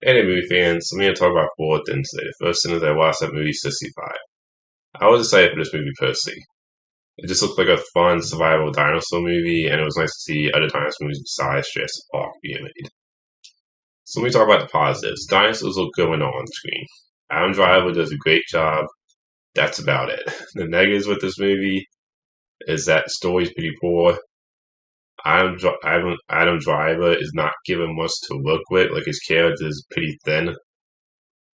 Hey, movie fans. I'm going to talk about four things today. The first thing is I watched that movie 65. I was excited for this movie personally. It just looked like a fun survival dinosaur movie, and it was nice to see other dinosaur movies besides Jurassic Park being made. So let me talk about the positives. Dinosaurs look good when they're on screen. Adam Driver does a great job. That's about it. The negatives with this movie is that the story's pretty poor. Adam Driver is not given much to work with. Like his character is pretty thin.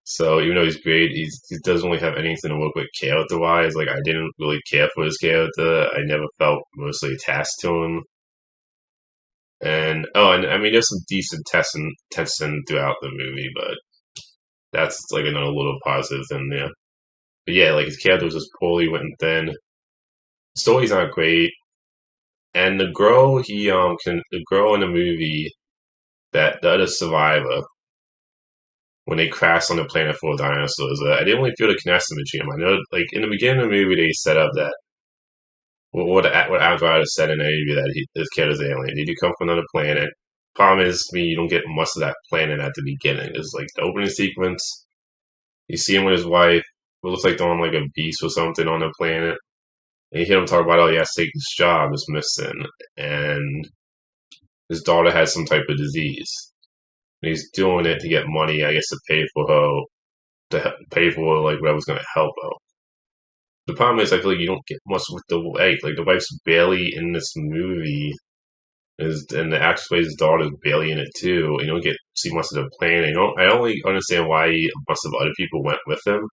So even though he's great, he doesn't really have anything to work with character wise. Like I didn't really care for his character. I never felt mostly attached to him. And I mean there's some decent testing throughout the movie, but that's like another little positive in there. But yeah, like his character was just poorly written thin. Story's not great. And the girl in the movie that the other survivor when they crashed on the planet full of dinosaurs, I didn't really feel the connection between them. I know, like in the beginning of the movie, they set up that what Adam said in the movie that this kid is alien. Did you come from another planet? Problem is, me, you don't get much of that planet at the beginning. It's like the opening sequence. You see him with his wife. It looks like they're on like a beach or something on the planet. And you hear him talk about, oh, he has to take this job, it's missing, and his daughter has some type of disease. And he's doing it to get money, I guess, to pay for her, pay for like whatever's going to help her. The problem is, I feel like you don't get much with the wife. Like the wife's barely in this movie, and the actress plays his daughter's barely in it too. You don't get see much of the plan. I don't really understand why most of the other people went with him.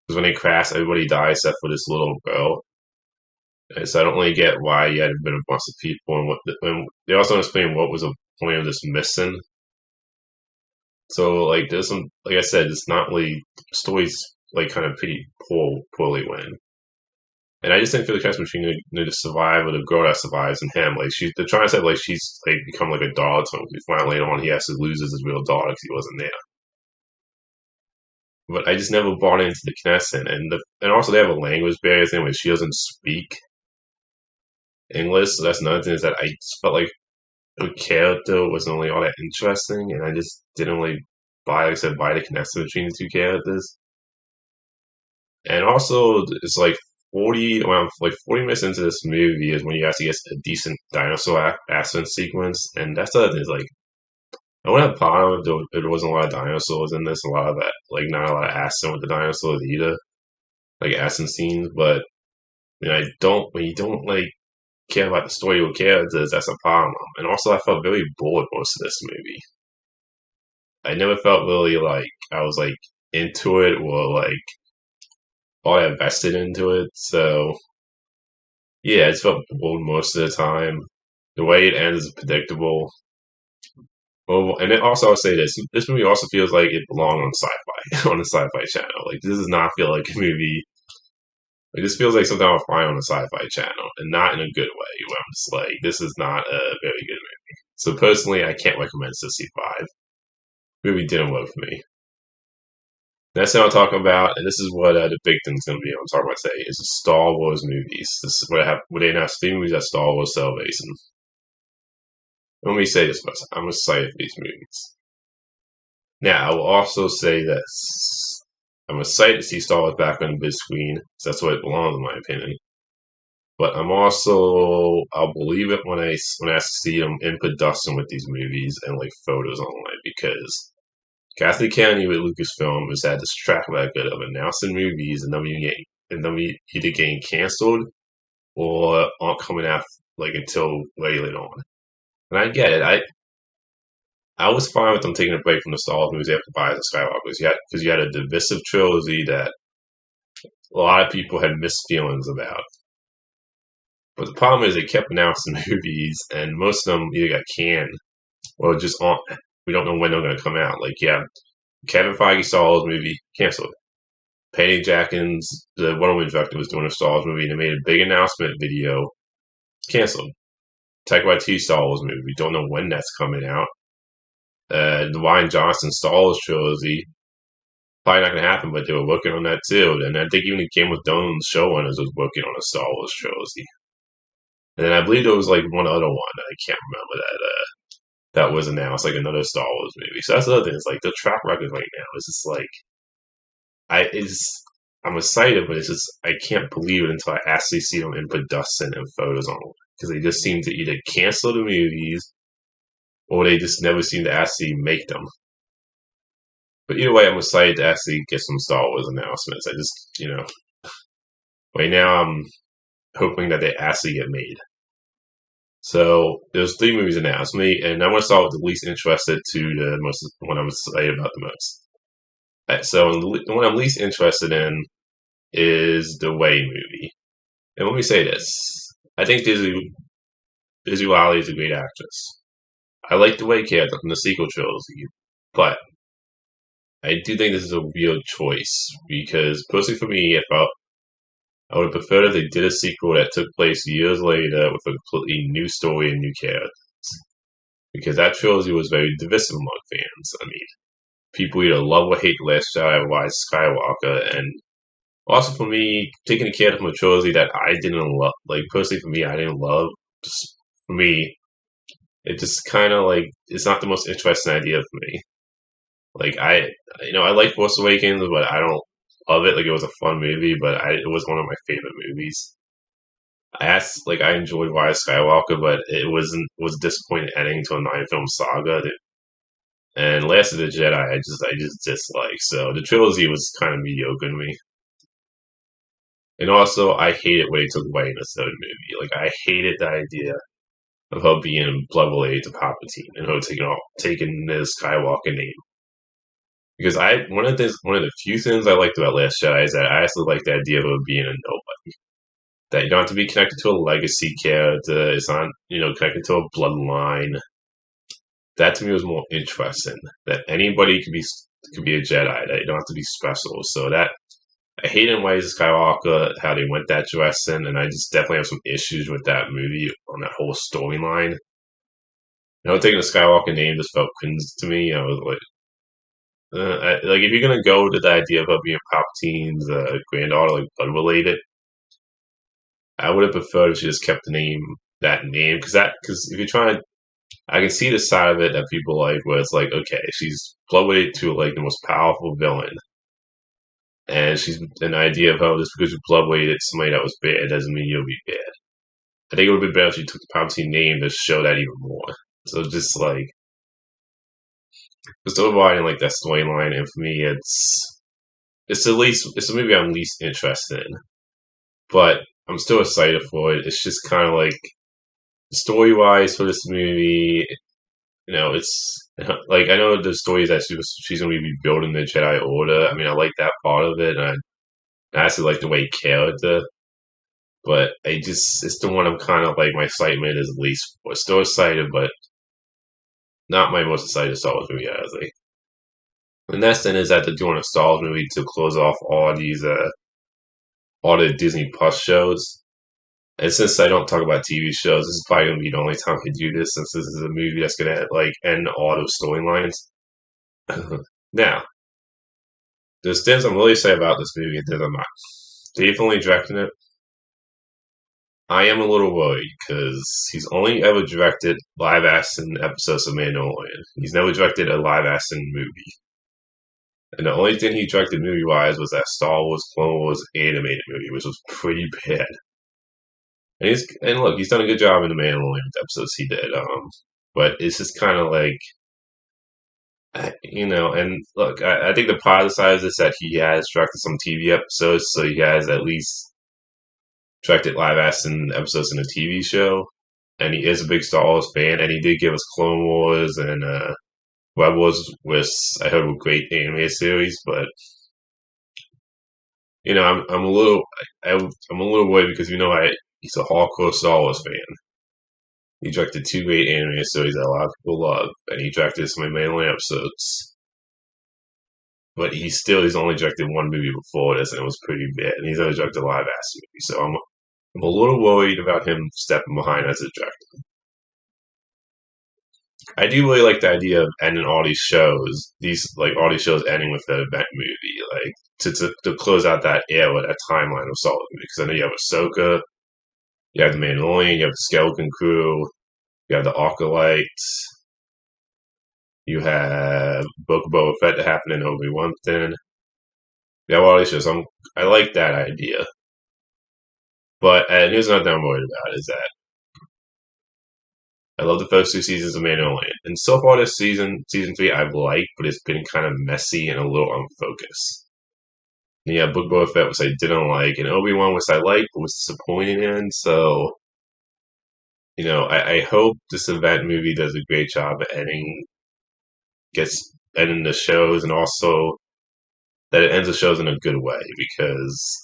Because when they crash, everybody dies except for this little girl. And so I don't really get why you had been a bunch of people, and they also explain what was the point of this mission. So like there's some, like I said, it's not really stories like kind of pretty poorly written. And I just think for the connection between the survivor, the girl that survives, and him, like they're trying to say like she's like become like a daughter to him. Because finally later on he has to lose his real daughter because he wasn't there. But I just never bought into the connection, and also they have a language barrier thing where she doesn't speak English. So that's another thing is that I just felt like the character wasn't really all that interesting, and I just didn't really buy the connection between the two characters. And also, it's like 40 minutes into this movie is when you actually get a decent dinosaur accident sequence, and that's the other thing. Is like I would have a problem if there wasn't a lot of dinosaurs in this, a lot of that, like not a lot of action with the dinosaurs either, like action scenes. But I don't when you don't like care about the story or characters, that's a problem. And also, I felt very bored most of this movie. I never felt really like I was like into it or like all I invested into it. So yeah, I just felt bored most of the time. The way it ends is predictable. Oh, and then also I'll say this: this movie also feels like it belonged on Sci-Fi on the Sci-Fi Channel. Like this does not feel like a movie. Like this feels like something I'll find on the Sci-Fi Channel, and not in a good way. Where I'm just like, this is not a very good movie. So personally, I can't recommend 65. Movie didn't work for me. Next thing I'll talk about, and this is what the big thing's going to be. I'm talking about today is the Star Wars movies. This is what they announced 3 movies at Star Wars Celebration. Let me say this first. I'm excited for these movies. Now, I will also say this. I'm excited to see Star Wars back on the big screen. So that's where it belongs, in my opinion. But I'll believe it when I see them in production with these movies and like photos online because Kathleen Kennedy with Lucasfilm has had this track record of announcing movies and them either getting canceled or aren't coming out like until way later on. And I get it. I was fine with them taking a break from the Star Wars movies after Rise of Skywalker because you had a divisive trilogy that a lot of people had mixed feelings about. But the problem is they kept announcing movies, and most of them either got canned or just aren't. We don't know when they're going to come out. Like, yeah, Kevin Feige Star Wars movie canceled. Patty Jenkins, the Wonder Woman director, was doing a Star Wars movie, and they made a big announcement video. Canceled. Taika Waititi Star Wars movie. We don't know when that's coming out. The Rian Johnson Star Wars trilogy. Probably not going to happen, but they were working on that too. And I think even the Game of Thrones showrunners was working on a Star Wars trilogy. And then I believe there was like one other one. I can't remember that. that was announced, like another Star Wars movie. So that's the other thing. It's like the track record right now is just like I'm excited, but it's just I can't believe it until I actually see them in production and photos on it because they just seem to either cancel the movies or they just never seem to actually make them. But either way, I'm excited to actually get some Star Wars announcements. I just, right now I'm hoping that they actually get made. So there's 3 movies announced, and I want to start with the least interested to the most one I'm excited about the most. So the one I'm least interested in is the Way movie. And let me say this: I think Daisy Riley is a great actress. I like the Way character from the sequel trilogy, but I do think this is a weird choice because personally for me, I would have preferred if they did a sequel that took place years later with a completely new story and new characters. Because that trilogy was very divisive among fans. I mean, people either love or hate The Last Jedi or Rise Skywalker, and also for me, taking a character from a trilogy that I didn't love, like personally for me, I didn't love. Just for me, it just kind of like it's not the most interesting idea for me. Like I like Force Awakens, but I don't love it. Like it was a fun movie, but it was one of my favorite movies. I enjoyed Rise Skywalker, but it was a disappointing ending to a 9-film saga. And Last of the Jedi, I just dislike. So the trilogy was kind of mediocre to me. And also, I hated what they took away in the third movie. Like I hated the idea of her being blood related to Palpatine and her taking the Skywalker name. Because one of the few things I liked about Last Jedi is that I actually like the idea of her being a nobody. That you don't have to be connected to a legacy character. It's not connected to a bloodline. That to me was more interesting. That anybody could be a Jedi. That you don't have to be special. So that I hate in Rise of Skywalker how they went that direction, and I just definitely have some issues with that movie on that whole storyline. Taking the Skywalker name just felt cringe to me. I was like if you're gonna go to the idea of her being Palpatine's granddaughter, like blood related, I would have preferred if she just kept that name, because if you're trying, I can see the side of it that people like, where it's like, okay, she's blood related to like the most powerful villain, and she's an idea of how just because you blood weighted somebody that was bad doesn't mean you'll be bad. I think it would be better if she took the Palpatine name to show that even more. So just overriding like that storyline, and for me, it's the movie I'm least interested in, but I'm still excited for it. It's just kind of like story wise for this movie, it's like I know the story is that she's going to be building the Jedi Order. I mean, I like that part of it, and I actually like the way character. But it's the one I'm kind of like my excitement is least. We're still excited, but not my most excited Star Wars movie, honestly. And that's then is that they're doing a Star Wars movie to close off all the Disney Plus shows. And since I don't talk about TV shows, this is probably gonna be the only time I do this, since this is a movie that's gonna like end all those storylines. Now, there's things I'm really excited about this movie and things I'm not. Dave only directing it. I am a little worried because he's only ever directed live action episodes of Mandalorian. He's never directed a live action movie. And the only thing he directed movie wise was that Star Wars Clone Wars animated movie, which was pretty bad. And look, he's done a good job in the Mandalorian episodes he did. But it's just kind of like, and look, I think the positive side is that he has directed some TV episodes, so he has at least directed live action episodes in a TV show. And he is a big Star Wars fan, and he did give us Clone Wars and Rebels, which I heard were great anime series. But I'm a little worried because he's a hardcore Star Wars fan. He directed 2 great anime series that a lot of people love, and he directed some of my Mandalorian episodes. But he's only directed one movie before this, and it was pretty bad. And he's only directed a live action movie, so I'm a little worried about him stepping behind as a director. I do really like the idea of ending all these shows, ending with the event movie, like to close out that era, that timeline of Star Wars movies. Because I know you have Ahsoka, you have the Mandalorian, you have the Skeleton Crew, you have the Acolytes. You have Book of Boba Fett that happened in Obi-Wan then. Yeah, all these shows. I like that idea. But here's another thing I'm worried about is that I love the first two seasons of Mandalorian. And so far this season 3, I've liked, but it's been kind of messy and a little unfocused. And yeah, Book of Boba Fett, which I didn't like, and Obi-Wan, which I liked, but was disappointed in. So, I hope this event movie does a great job at ending the shows, and also that it ends the shows in a good way, because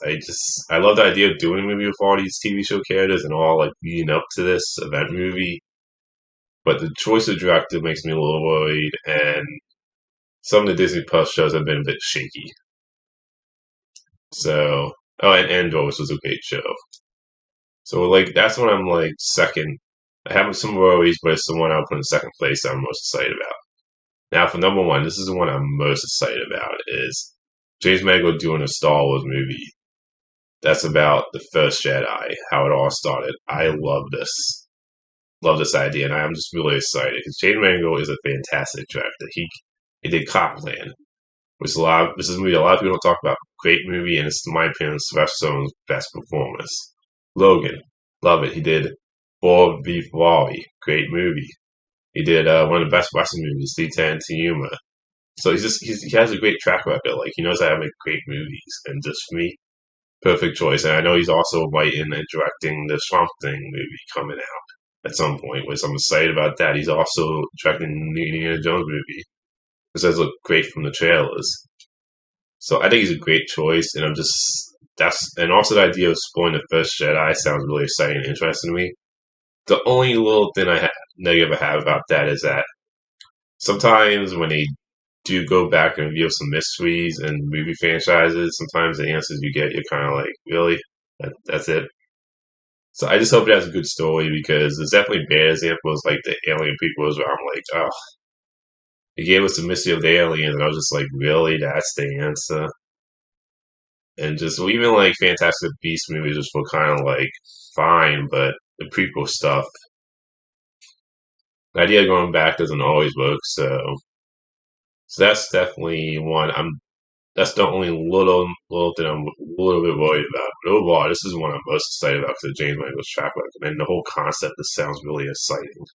I love the idea of doing a movie with all these TV show characters and all like leading up to this event movie. But the choice of director makes me a little worried, and some of the Disney Plus shows have been a bit shaky. So, and Andor, which was a great show. So, like, that's what I'm like second. I have some worries, but it's the one I'll put in second place that I'm most excited about. Now, for number one, this is the one I'm most excited about, is James Mangold doing a Star Wars movie that's about the first Jedi, how it all started. I love this idea, and I'm just really excited because James Mangold is a fantastic director. He did Copland, which this is a movie a lot of people don't talk about. Great movie, and it's in my opinion Sylvester Stallone's best performance. Logan, love it. He did Bob v. Wally, great movie. He did one of the best Western movies, Lieutenant Yuma. So he has a great track record. Like, he knows how to make great movies, and just for me, perfect choice. And I know he's also writing and directing the Swamp Thing movie coming out at some point, which I'm excited about that. He's also directing the Indiana Jones movie, which does look great from the trailers. So I think he's a great choice, and and also the idea of spoiling the first Jedi sounds really exciting and interesting to me. The only little thing negative I have about that is that sometimes when they do go back and reveal some mysteries and movie franchises, sometimes the answers you get, you're kind of like, really? That's it? So I just hope it has a good story, because there's definitely bad examples like the alien prequels where I'm like, oh, he gave us the mystery of the aliens, and I was just like, really? That's the answer? And just even like Fantastic Beast movies just were kind of like fine, but the prequel stuff, the idea of going back doesn't always work. So that's definitely one. That's the only little thing I'm a little bit worried about. But overall, this is one I'm most excited about because of James Mangold's track record, and the whole concept just sounds really exciting.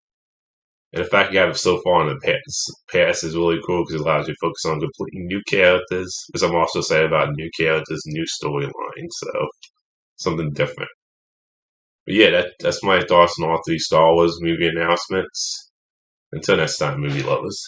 And the fact you have it so far in the past is really cool because it allows you to focus on completely new characters. Because I'm also excited about new characters, new storylines, so something different. But yeah, that's my thoughts on all three Star Wars movie announcements. Until next time, movie lovers.